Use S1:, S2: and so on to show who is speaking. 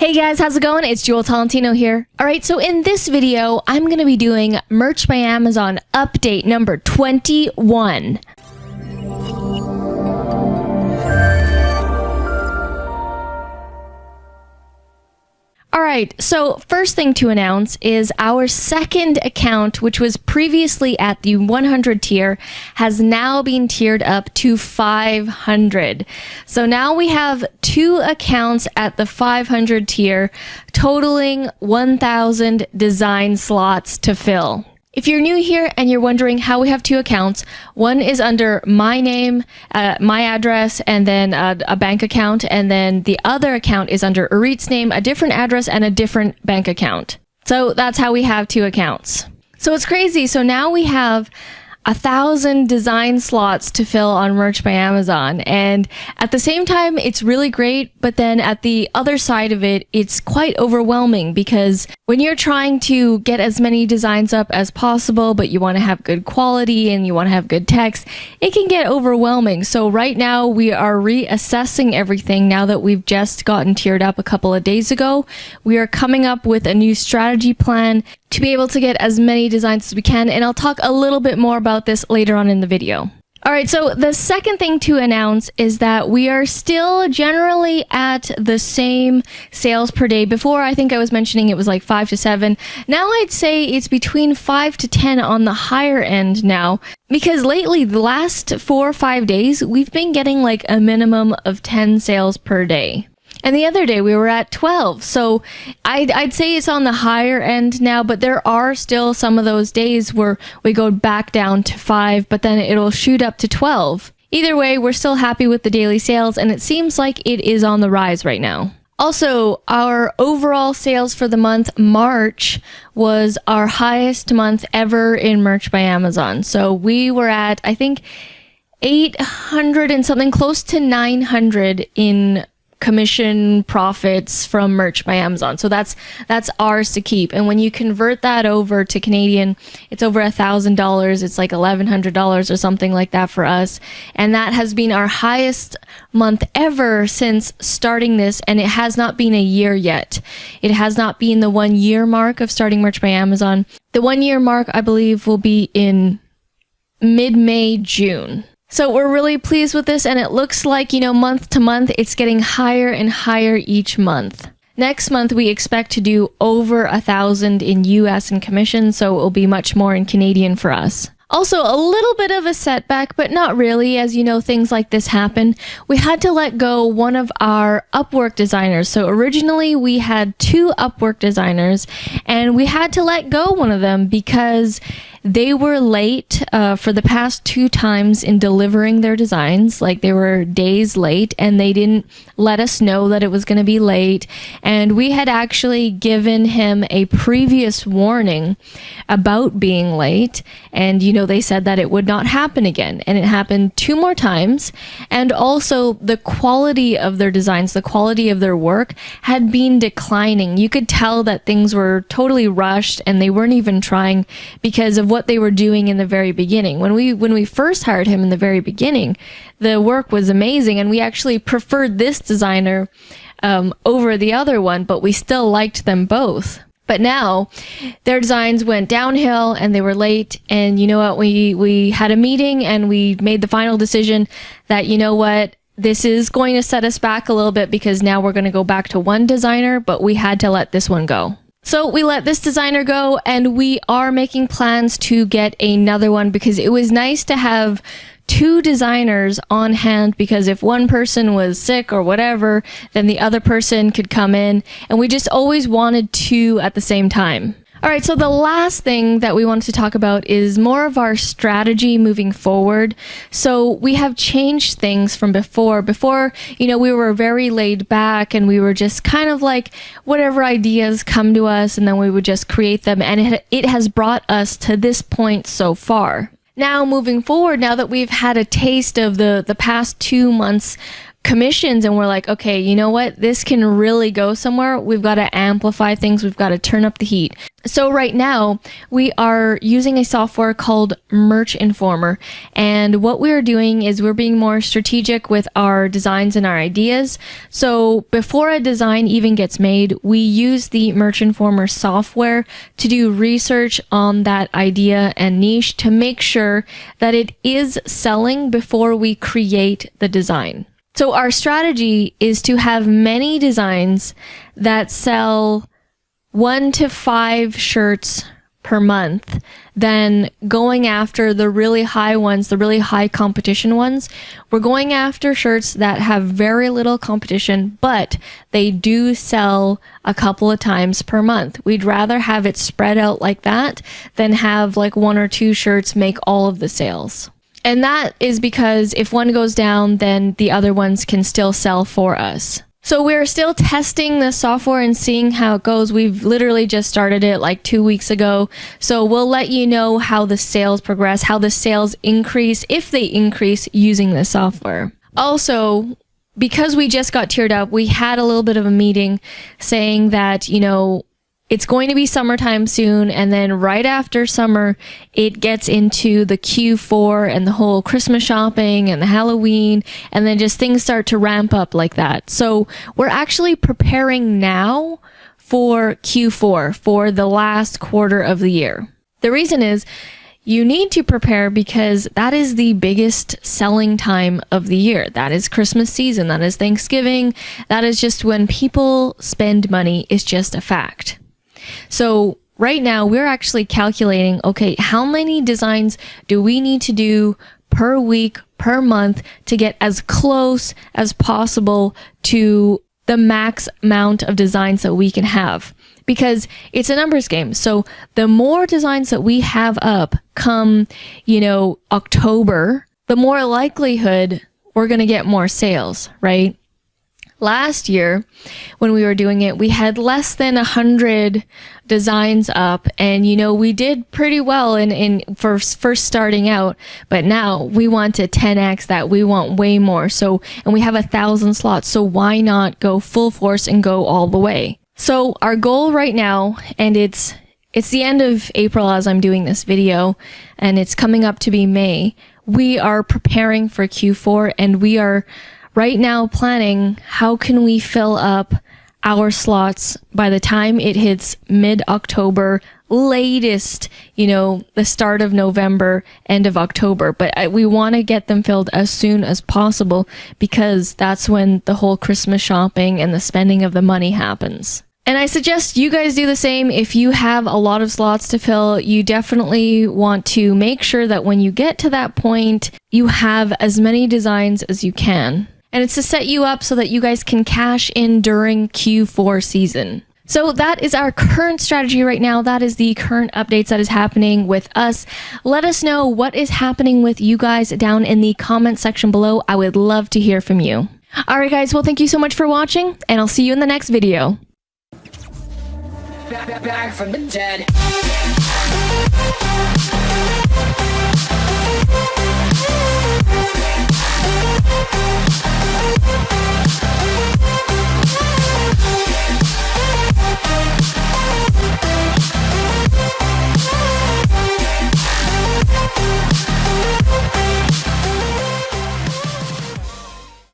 S1: Hey guys, how's it going? It's Jewel Tolentino here. Alright, so in this video, I'm going to be doing Merch by Amazon update number 21. Alright, so first thing to announce is our second account, which was previously at the 100 tier, has now been tiered up to 500. So now we have 2 accounts at the 500 tier, totaling 1,000 design slots to fill. If you're new here and you're wondering how we have 2 accounts, one is under my name, my address, and then a bank account, and then the other account is under AURET's name, a different address, and a different bank account. So that's how we have 2 accounts. So it's crazy. So now we have 1,000 design slots to fill on Merch by Amazon, and at the same time it's really great, but then at the other side of it, it's quite overwhelming because when you're trying to get as many designs up as possible, but you want to have good quality and you want to have good text, it can get overwhelming. So right now we are reassessing everything now that we've just gotten tiered up a couple of days ago. We are coming up with a new strategy plan to be able to get as many designs as we can, and I'll talk a little bit more about this later on in the video. Alright, so the second thing to announce is that we are still generally at the same sales per day. Before, I think I was mentioning it was like 5 to 7. Now I'd say it's between 5 to 10 on the higher end now, because lately, the last 4 or 5 days, we've been getting like a minimum of 10 sales per day. And the other day we were at 12. So I'd say it's on the higher end now, but there are still some of those days where we go back down to 5, but then it'll shoot up to 12. Either way, we're still happy with the daily sales, and it seems like it is on the rise right now. Also, our overall sales for the month March was our highest month ever in Merch by Amazon. So we were at, I think, 800 and something, close to 900 in commission profits from Merch by Amazon. So that's ours to keep. And when you convert that over to Canadian, it's over $1,000. It's like $1,100 or something like that for us. And that has been our highest month ever since starting this. And it has not been a year yet. It has not been the 1 year mark of starting Merch by Amazon. The 1 year mark, I believe, will be in mid-May, June. So we're really pleased with this, and it looks like, month to month, it's getting higher and higher each month. Next month, we expect to do over 1,000 in US in commission, so it will be much more in Canadian for us. Also, a little bit of a setback, but not really. As you know, things like this happen. We had to let go one of our Upwork designers. So originally we had 2 Upwork designers, and we had to let go one of them because they were late for the past 2 times in delivering their designs. Like, they were days late, and they didn't let us know that it was going to be late. And we had actually given him a previous warning about being late. And, they said that it would not happen again. And it happened 2 more times. And also, the quality of their designs, the quality of their work had been declining. You could tell that things were totally rushed, and they weren't even trying because of what they were doing in the very beginning. When we first hired him in the very beginning, the work was amazing, and we actually preferred this designer over the other one, but we still liked them both. But now their designs went downhill and they were late, and you know what, we had a meeting and we made the final decision that, this is going to set us back a little bit because now we're going to go back to 1 designer, but we had to let this one go. So we let this designer go, and we are making plans to get another one because it was nice to have 2 designers on hand, because if one person was sick or whatever, then the other person could come in, and we just always wanted 2 at the same time. Alright, so the last thing that we wanted to talk about is more of our strategy moving forward. So we have changed things from before. Before, we were very laid back, and we were just kind of like whatever ideas come to us, and then we would just create them, and it has brought us to this point so far. Now, moving forward, now that we've had a taste of the past 2 months commissions and we're like, okay, you know what? This can really go somewhere. We've got to amplify things. We've got to turn up the heat. So right now we are using a software called Merch Informer. And what we're doing is we're being more strategic with our designs and our ideas. So before a design even gets made, we use the Merch Informer software to do research on that idea and niche to make sure that it is selling before we create the design. So our strategy is to have many designs that sell 1 to 5 shirts per month, then going after the really high ones, the really high competition ones. We're going after shirts that have very little competition, but they do sell a couple of times per month. We'd rather have it spread out like that than have like 1 or 2 shirts make all of the sales. And that is because if one goes down, then the other ones can still sell for us. So we're still testing the software and seeing how it goes. We've literally just started it like 2 weeks ago. So we'll let you know how the sales progress, how the sales increase, if they increase using the software. Also, because we just got tiered up, we had a little bit of a meeting saying that, you know, it's going to be summertime soon, and then right after summer, it gets into the Q4 and the whole Christmas shopping and the Halloween, and then just things start to ramp up like that. So we're actually preparing now for Q4, for the last quarter of the year. The reason is you need to prepare because that is the biggest selling time of the year. That is Christmas season. That is Thanksgiving. That is just when people spend money. It's just a fact. So right now we're actually calculating, okay, how many designs do we need to do per week, per month to get as close as possible to the max amount of designs that we can have? Because it's a numbers game. So the more designs that we have up come, you know, October, the more likelihood we're going to get more sales, right? Last year, when we were doing it, we had less than 100 designs up, and you know, we did pretty well in first starting out, but now we want to 10x that. We want way more. So, and we have 1,000 slots, so why not go full force and go all the way? So our goal right now, and it's the end of April as I'm doing this video, and it's coming up to be May. We are preparing for Q4, and we are right now planning how can we fill up our slots by the time it hits mid-October, latest, you know, the start of November, end of October. But we want to get them filled as soon as possible because that's when the whole Christmas shopping and the spending of the money happens. And I suggest you guys do the same. If you have a lot of slots to fill, you definitely want to make sure that when you get to that point, you have as many designs as you can. And it's to set you up so that you guys can cash in during Q4 season. So that is our current strategy right now. That is the current updates that is happening with us. Let us know what is happening with you guys down in the comment section below. I would love to hear from you. All right, guys. Well, thank you so much for watching, and I'll see you in the next video.
S2: Back from the dead.